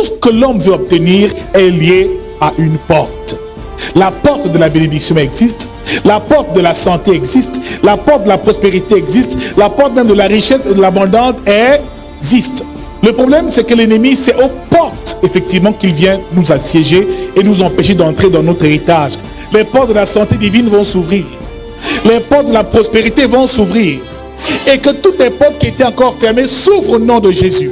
ce que l'homme veut obtenir est lié à une porte. La porte de la bénédiction existe, la porte de la santé existe, la porte de la prospérité existe, la porte même de la richesse et de l'abondance existe. Le problème, c'est que l'ennemi, c'est aux portes, effectivement, qu'il vient nous assiéger et nous empêcher d'entrer dans notre héritage. Les portes de la santé divine vont s'ouvrir. Les portes de la prospérité vont s'ouvrir. Et que toutes les portes qui étaient encore fermées s'ouvrent au nom de Jésus.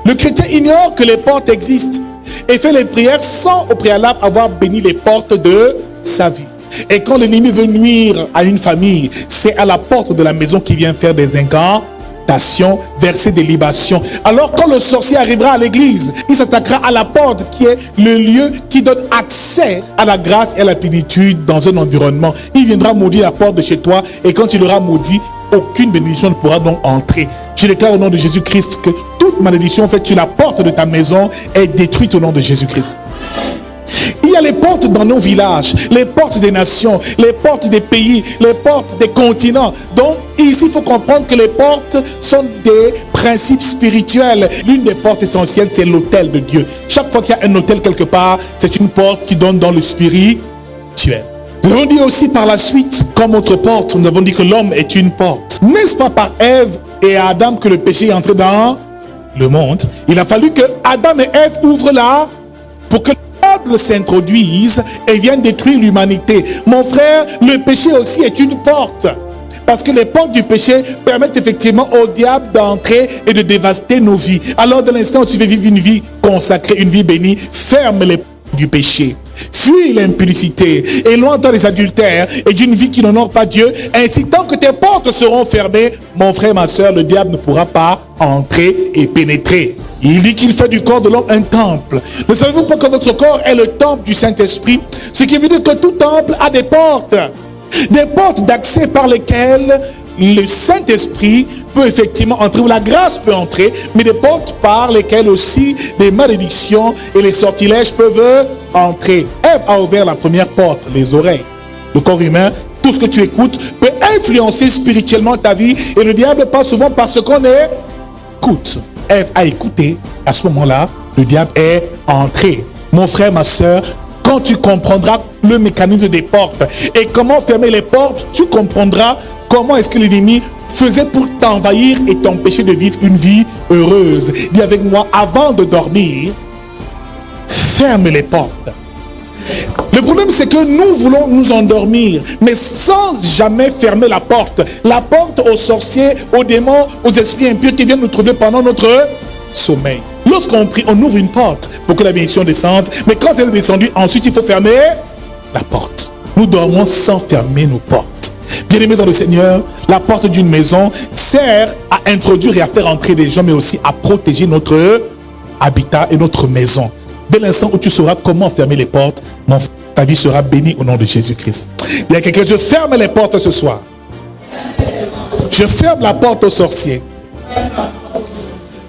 Le chrétien ignore que les portes existent et fait les prières sans au préalable avoir béni les portes de sa vie. Et quand l'ennemi veut nuire à une famille, c'est à la porte de la maison qu'il vient faire des incantations, verser des libations. Alors quand le sorcier arrivera à l'église, il s'attaquera à la porte qui est le lieu qui donne accès à la grâce et à la plénitude dans un environnement. Il viendra maudire la porte de chez toi et quand il aura maudit, aucune bénédiction ne pourra donc entrer. Je déclare au nom de Jésus-Christ que toute malédiction faite sur la porte de ta maison est détruite au nom de Jésus-Christ. Il y a les portes dans nos villages, les portes des nations, les portes des pays, les portes des continents. Donc ici, il faut comprendre que les portes sont des principes spirituels. L'une des portes essentielles, c'est l'autel de Dieu. Chaque fois qu'il y a un autel quelque part, c'est une porte qui donne dans le spirituel. Nous avons dit aussi par la suite, comme autre porte, nous avons dit que l'homme est une porte. N'est-ce pas par Ève et Adam que le péché est entré dans le monde? Il a fallu que Adam et Ève ouvrent là pour que le diable s'introduise et vienne détruire l'humanité. Mon frère, le péché aussi est une porte. Parce que les portes du péché permettent effectivement au diable d'entrer et de dévaster nos vies. Alors, dans l'instant où tu veux vivre une vie consacrée, une vie bénie, ferme les portes du péché. Fuis l'impudicité, éloigne-toi des adultères et d'une vie qui n'honore pas Dieu. Ainsi, tant que tes portes seront fermées, mon frère, ma soeur, le diable ne pourra pas entrer et pénétrer. Il dit qu'il fait du corps de l'homme un temple. Ne savez-vous pas que votre corps est le temple du Saint-Esprit? Ce qui veut dire que tout temple a des portes d'accès par lesquelles le Saint-Esprit peut effectivement entrer, ou la grâce peut entrer, mais des portes par lesquelles aussi des malédictions et les sortilèges peuvent entrer. Ève a ouvert la première porte, les oreilles. Le corps humain, tout ce que tu écoutes peut influencer spirituellement ta vie, et le diable passe souvent par ce qu'on écoute. Ève a écouté, à ce moment-là, le diable est entré. Mon frère, ma soeur, quand tu comprendras le mécanisme des portes et comment fermer les portes, tu comprendras comment est-ce que l'ennemi faisait pour t'envahir et t'empêcher de vivre une vie heureuse. Dis avec moi, avant de dormir, ferme les portes. Le problème, c'est que nous voulons nous endormir, mais sans jamais fermer la porte. La porte aux sorciers, aux démons, aux esprits impurs qui viennent nous troubler pendant notre sommeil. Lorsqu'on prie, on ouvre une porte pour que la bénédiction descende, mais quand elle est descendue, ensuite il faut fermer la porte. Nous dormons sans fermer nos portes. Bien-aimés dans le Seigneur, la porte d'une maison sert à introduire et à faire entrer des gens, mais aussi à protéger notre habitat et notre maison. Dès l'instant où tu sauras comment fermer les portes, ta vie sera bénie au nom de Jésus-Christ. Il y a quelqu'un, je ferme les portes ce soir. Je ferme la porte aux sorciers.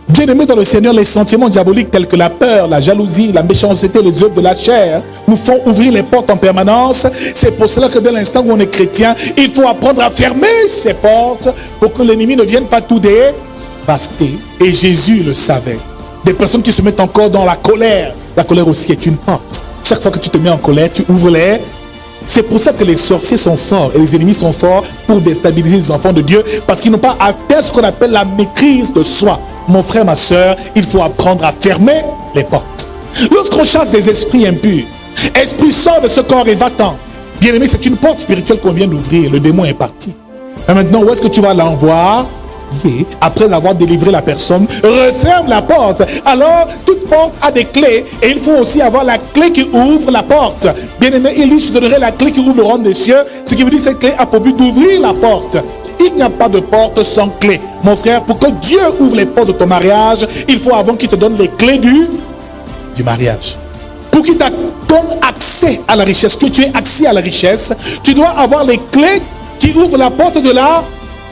Bien-aimés dans le Seigneur, les sentiments diaboliques tels que la peur, la jalousie, la méchanceté, les œuvres de la chair nous font ouvrir les portes en permanence. C'est pour cela que dès l'instant où on est chrétien, il faut apprendre à fermer ces portes pour que l'ennemi ne vienne pas tout dévaster. Et Jésus le savait. Des personnes qui se mettent encore dans la colère. La colère aussi est une porte. Chaque fois que tu te mets en colère, tu ouvres les... C'est pour ça que les sorciers sont forts et les ennemis sont forts pour déstabiliser les enfants de Dieu, parce qu'ils n'ont pas atteint ce qu'on appelle la maîtrise de soi. Mon frère, ma soeur, il faut apprendre à fermer les portes. Lorsqu'on chasse des esprits impurs, esprit sort de ce corps et va-t'en. Bien aimé, c'est une porte spirituelle qu'on vient d'ouvrir. Le démon est parti. Et maintenant, où est-ce que tu vas l'envoyer? Après avoir délivré la personne, referme la porte. Alors, toute porte a des clés et il faut aussi avoir la clé qui ouvre la porte. Bien aimé, il dit, je donnerai la clé qui ouvre le royaume des cieux. Ce qui veut dire que cette clé a pour but d'ouvrir la porte. Il n'y a pas de porte sans clé. Mon frère, pour que Dieu ouvre les portes de ton mariage, il faut avant qu'il te donne les clés du mariage. Pour qu'il te donne accès à la richesse, que tu aies accès à la richesse, tu dois avoir les clés qui ouvrent la porte de la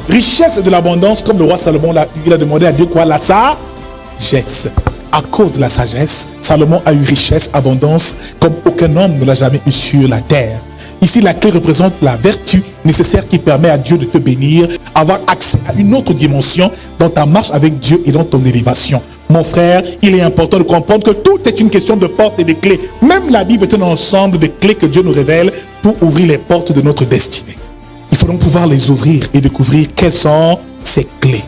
richesse et de l'abondance, comme le roi Salomon il a demandé à Dieu quoi? La sagesse. À cause de la sagesse, Salomon a eu richesse, abondance, comme aucun homme ne l'a jamais eu sur la terre. Ici, la clé représente la vertu nécessaire qui permet à Dieu de te bénir, avoir accès à une autre dimension dans ta marche avec Dieu et dans ton élévation. Mon frère, il est important de comprendre que tout est une question de portes et de clés. Même la Bible est un ensemble de clés que Dieu nous révèle pour ouvrir les portes de notre destinée. Il faut donc pouvoir les ouvrir et découvrir quelles sont ces clés.